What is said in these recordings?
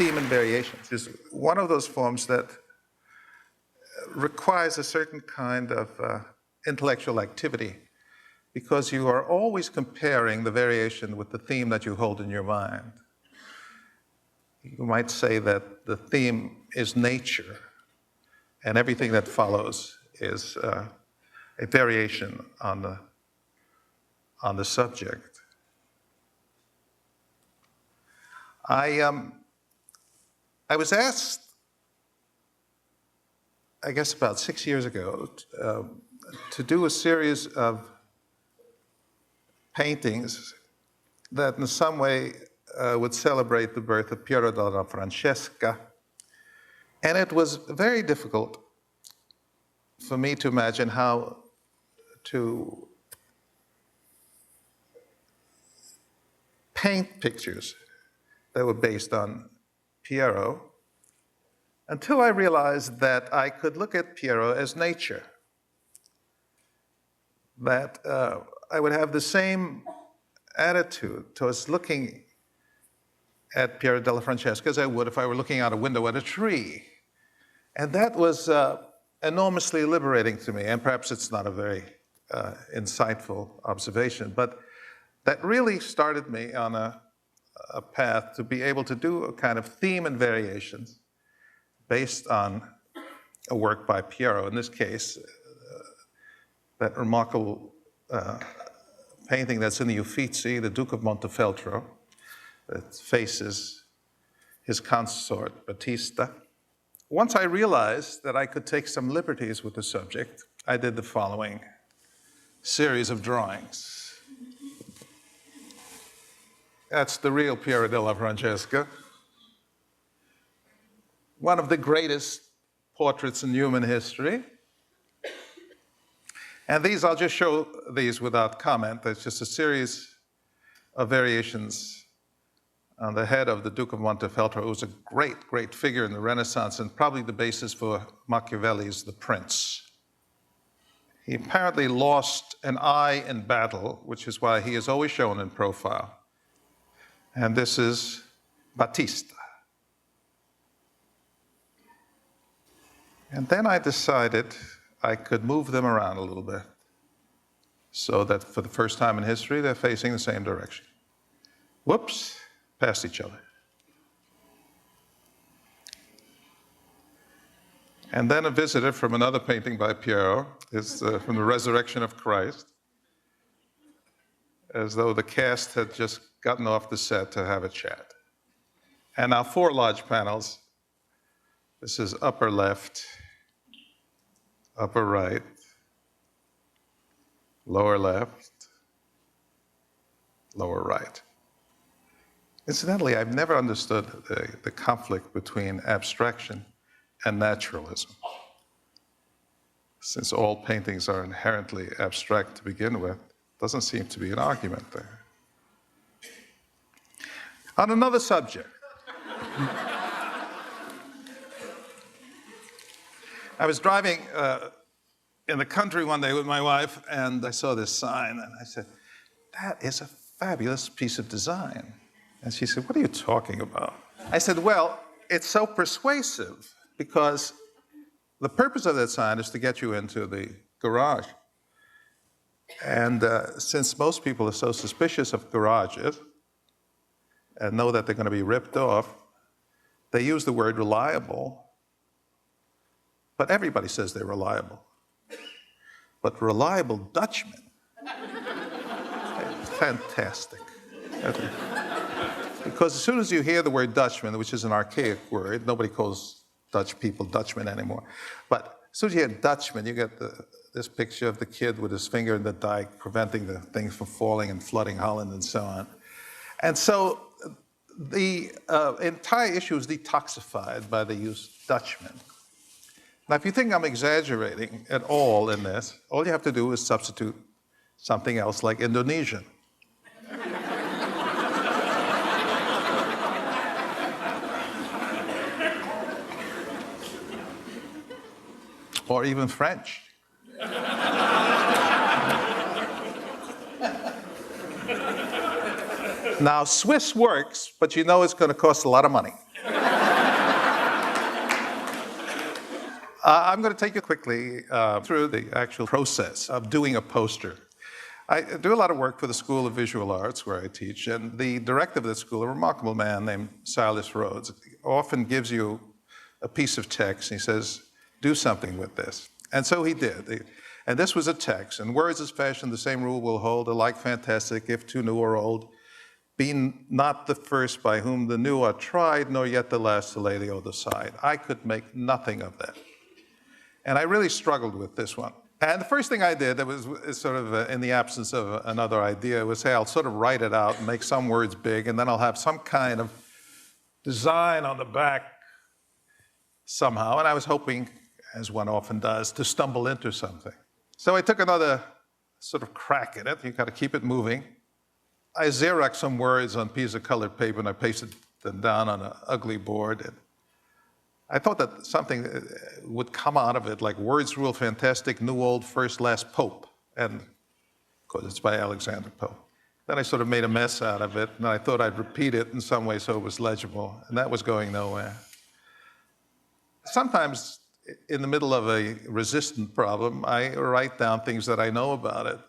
theme and variations is one of those forms that requires a certain kind of intellectual activity, because you are always comparing the variation with the theme that you hold in your mind. You might say that the theme is nature, and everything that follows is a variation on the subject. I was asked, I guess about 6 years ago, to do a series of paintings that in some way would celebrate the birth of Piero della Francesca. And it was very difficult for me to imagine how to paint pictures that were based on Piero, until I realized that I could look at Piero as nature, that I would have the same attitude towards looking at Piero della Francesca as I would if I were looking out a window at a tree. And that was enormously liberating to me, and perhaps it's not a very insightful observation, but that really started me on a path to be able to do a kind of theme and variations based on a work by Piero. In this case, that remarkable painting that's in the Uffizi, the Duke of Montefeltro, that faces his consort, Battista. Once I realized that I could take some liberties with the subject, I did the following series of drawings. That's the real Piero della Francesca, one of the greatest portraits in human history. And these, I'll just show these without comment. There's just a series of variations on the head of the Duke of Montefeltro, who was a great, great figure in the Renaissance and probably the basis for Machiavelli's The Prince. He apparently lost an eye in battle, which is why he is always shown in profile. And this is Battista. And then I decided I could move them around a little bit so that for the first time in history, they're facing the same direction. Whoops, past each other. And then a visitor from another painting by Piero is from the Resurrection of Christ, as though the cast had just gotten off the set to have a chat. And now 4 large panels. This is upper left, upper right, lower left, lower right. Incidentally, I've never understood the conflict between abstraction and naturalism, since all paintings are inherently abstract to begin with. Doesn't seem to be an argument there. On another subject, I was driving in the country one day with my wife, and I saw this sign, and I said, "That is a fabulous piece of design." And she said, "What are you talking about?" I said, "Well, it's so persuasive because the purpose of that sign is to get you into the garage. And since most people are so suspicious of garages and know that they're going to be ripped off, they use the word reliable. But everybody says they're reliable. But reliable Dutchmen, fantastic. Because as soon as you hear the word Dutchman, which is an archaic word, nobody calls Dutch people Dutchmen anymore. But as soon as you hear Dutchman, you get this picture of the kid with his finger in the dike, preventing the things from falling and flooding Holland and so on. And so the entire issue is detoxified by the use Dutchman. Now, if you think I'm exaggerating at all in this, all you have to do is substitute something else like Indonesian. Or even French. Now, Swiss works, but you know it's going to cost a lot of money. I'm going to take you quickly through the actual process of doing a poster. I do a lot of work for the School of Visual Arts where I teach, and the director of that school, a remarkable man named Silas Rhodes, often gives you a piece of text, and he says, do something with this. And so he did. And this was a text, and words as fashioned, the same rule will hold, alike fantastic, if too new or old. Be not the first by whom the new are tried, nor yet the last to lay the old aside. I could make nothing of that. And I really struggled with this one. And the first thing I did, that was sort of in the absence of another idea, was say, I'll sort of write it out and make some words big, and then I'll have some kind of design on the back somehow. And I was hoping, as one often does, to stumble into something. So I took another sort of crack at it. You've got to keep it moving. I Xeroxed some words on a piece of colored paper, and I pasted them down on an ugly board. And I thought that something would come out of it, like words rule fantastic, new old, first, last pope. And of course, it's by Alexander Pope. Then I sort of made a mess out of it, and I thought I'd repeat it in some way so it was legible, and that was going nowhere. Sometimes, in the middle of a resistant problem, I write down things that I know about it.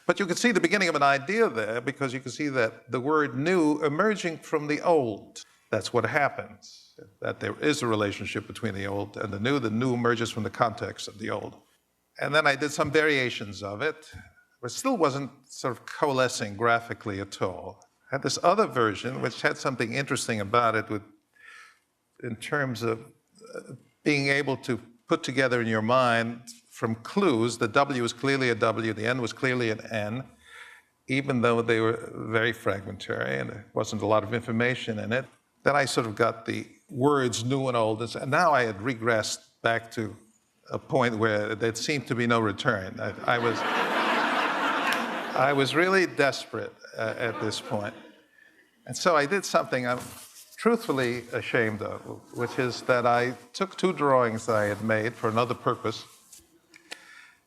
But you can see the beginning of an idea there, because you can see that the word new emerging from the old. That's what happens, that there is a relationship between the old and the new. The new emerges from the context of the old. And then I did some variations of it, but it still wasn't sort of coalescing graphically at all. I had this other version, which had something interesting about it in terms of being able to put together in your mind from clues. The W was clearly a W, the N was clearly an N, even though they were very fragmentary and there wasn't a lot of information in it. Then I sort of got the words new and old, and now I had regressed back to a point where there seemed to be no return. I was really desperate at this point. And so I did something I'm truthfully ashamed of, which is that I took two drawings that I had made for another purpose,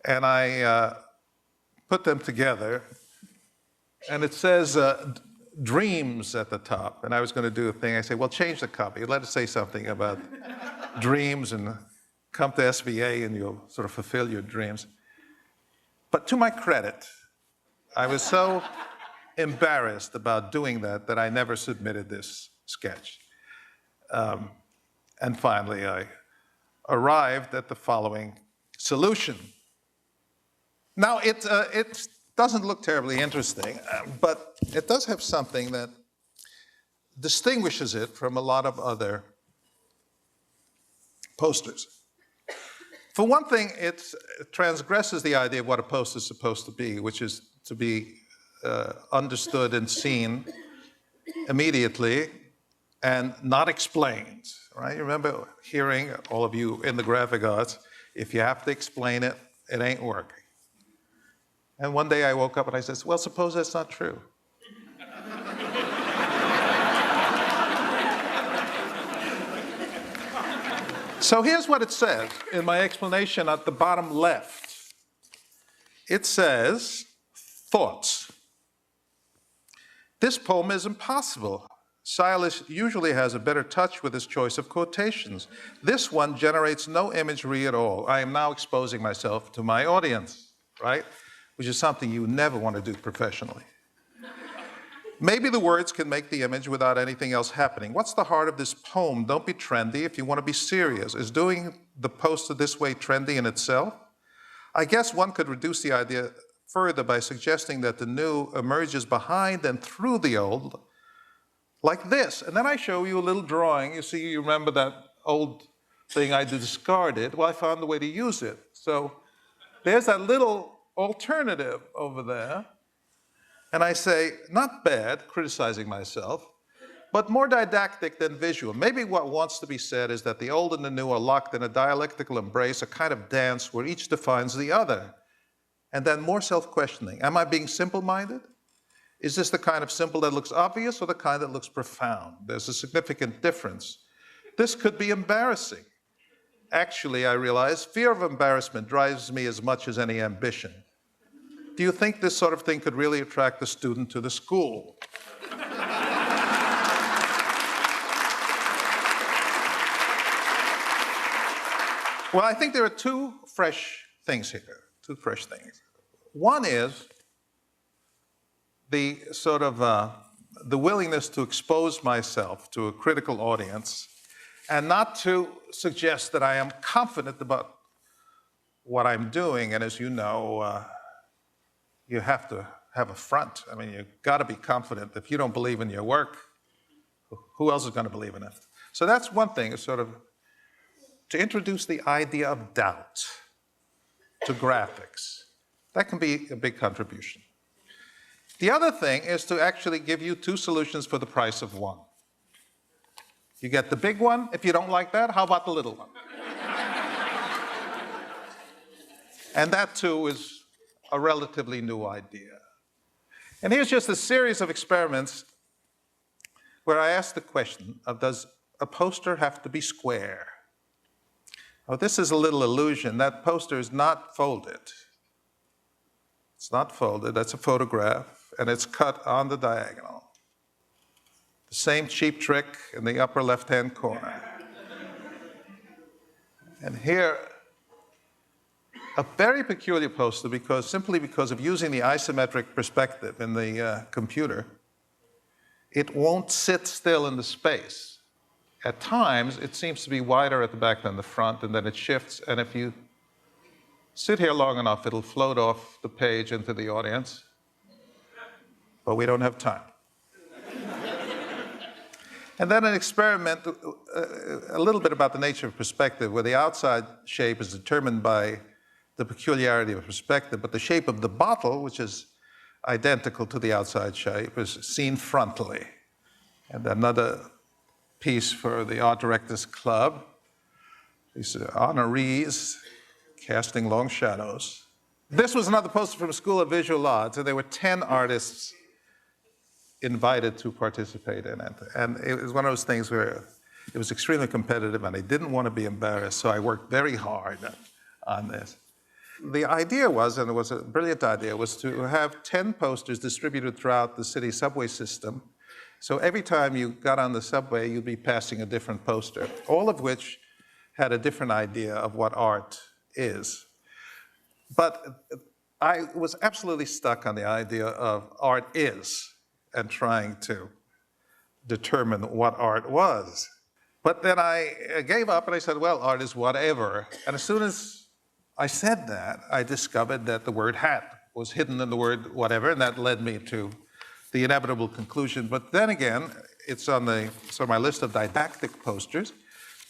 and I put them together, and it says dreams at the top. And I was going to do a thing. I say, well, change the copy. Let it say something about dreams, and come to SVA and you'll sort of fulfill your dreams. But to my credit, I was so embarrassed about doing that that I never submitted this sketch. And finally, I arrived at the following solution. Now, it doesn't look terribly interesting, but it does have something that distinguishes it from a lot of other posters. For one thing, it transgresses the idea of what a poster is supposed to be, which is to be understood and seen immediately and not explained, right? You remember hearing, all of you in the graphic arts, if you have to explain it, it ain't working. And one day I woke up and I said, well, suppose that's not true. So here's what it says in my explanation at the bottom left. It says, thoughts. This poem is impossible. Silas usually has a better touch with his choice of quotations. This one generates no imagery at all. I am now exposing myself to my audience, right? Which is something you never want to do professionally. Maybe the words can make the image without anything else happening. What's the heart of this poem? Don't be trendy if you want to be serious. Is doing the poster this way trendy in itself? I guess one could reduce the idea further by suggesting that the new emerges behind and through the old, like this. And then I show you a little drawing. You see, you remember that old thing I discarded? Well, I found a way to use it. So there's that little alternative over there. And I say, not bad, criticizing myself, but more didactic than visual. Maybe what wants to be said is that the old and the new are locked in a dialectical embrace, a kind of dance where each defines the other. And then more self-questioning. Am I being simple-minded? Is this the kind of simple that looks obvious or the kind that looks profound? There's a significant difference. This could be embarrassing. Actually, I realize, fear of embarrassment drives me as much as any ambition. Do you think this sort of thing could really attract the student to the school? Well, I think there are two fresh things here, two fresh things. One is the sort of the willingness to expose myself to a critical audience and not to suggest that I am confident about what I'm doing. And as you know, you have to have a front. I mean, you've got to be confident. If you don't believe in your work, who else is going to believe in it? So that's one thing, is sort of to introduce the idea of doubt to graphics. That can be a big contribution. The other thing is to actually give you two solutions for the price of one. You get the big one. If you don't like that, how about the little one? And that, too, is a relatively new idea. And here's just a series of experiments where I asked the question of, does a poster have to be square? Oh, this is a little illusion. That poster is not folded. It's not folded. That's a photograph, and it's cut on the diagonal. The same cheap trick in the upper left-hand corner. And here, a very peculiar poster, simply because of using the isometric perspective in the computer, it won't sit still in the space. At times, it seems to be wider at the back than the front, and then it shifts, and if you sit here long enough, it'll float off the page into the audience. But we don't have time. And then an experiment, a little bit about the nature of perspective, where the outside shape is determined by the peculiarity of perspective, but the shape of the bottle, which is identical to the outside shape, is seen frontally. And another piece for the Art Directors Club. These are honorees casting long shadows. This was another poster from School of Visual Arts, and there were 10 artists invited to participate in it. And it was one of those things where it was extremely competitive, and I didn't want to be embarrassed, so I worked very hard on this. The idea was, and it was a brilliant idea, was to have 10 posters distributed throughout the city subway system. So every time you got on the subway, you'd be passing a different poster, all of which had a different idea of what art is. But I was absolutely stuck on the idea of art is, and trying to determine what art was. But then I gave up and I said, well, art is whatever. And as soon as I said that, I discovered that the word hat was hidden in the word whatever, and that led me to the inevitable conclusion. But then again, it's on my list of didactic posters.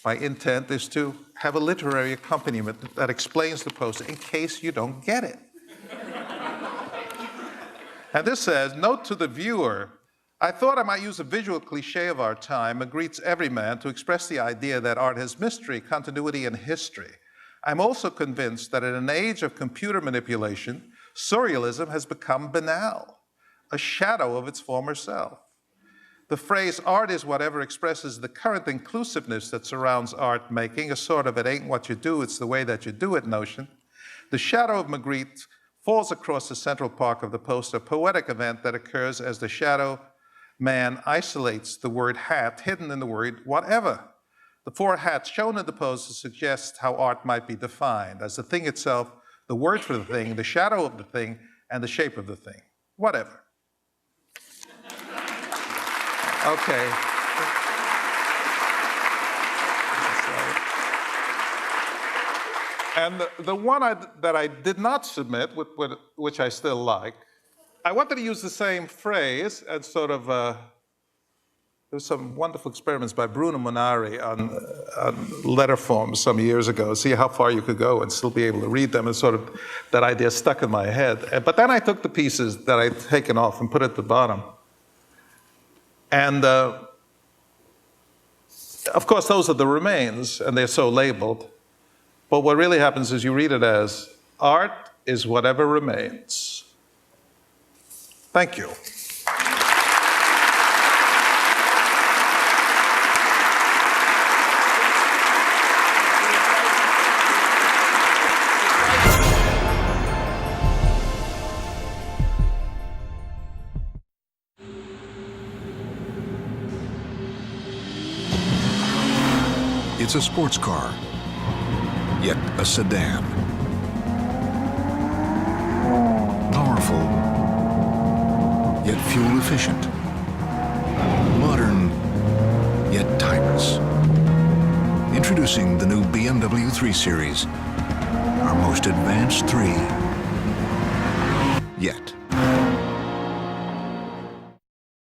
My intent is to have a literary accompaniment that explains the poster in case you don't get it. And this says, note to the viewer, I thought I might use a visual cliche of our time, Magritte's Everyman, to express the idea that art has mystery, continuity, and history. I'm also convinced that in an age of computer manipulation, surrealism has become banal, a shadow of its former self. The phrase art is whatever expresses the current inclusiveness that surrounds art making, a sort of it ain't what you do, it's the way that you do it notion. The shadow of Magritte falls across the central part of the poster, a poetic event that occurs as the shadow man isolates the word hat hidden in the word whatever. The four hats shown in the poster suggest how art might be defined as the thing itself, the word for the thing, the shadow of the thing, and the shape of the thing. Whatever. Okay. And the one that I did not submit, which I still like, I wanted to use the same phrase and sort of, there was some wonderful experiments by Bruno Monari on letter forms some years ago, see how far you could go and still be able to read them, and sort of that idea stuck in my head. But then I took the pieces that I'd taken off and put at the bottom. And of course, those are the remains, and they're so labeled. But what really happens is you read it as, art is whatever remains. Thank you. It's a sports car. yet a sedan. Powerful, yet fuel efficient. Modern, yet timeless. Introducing the new BMW 3 Series, our most advanced 3 yet.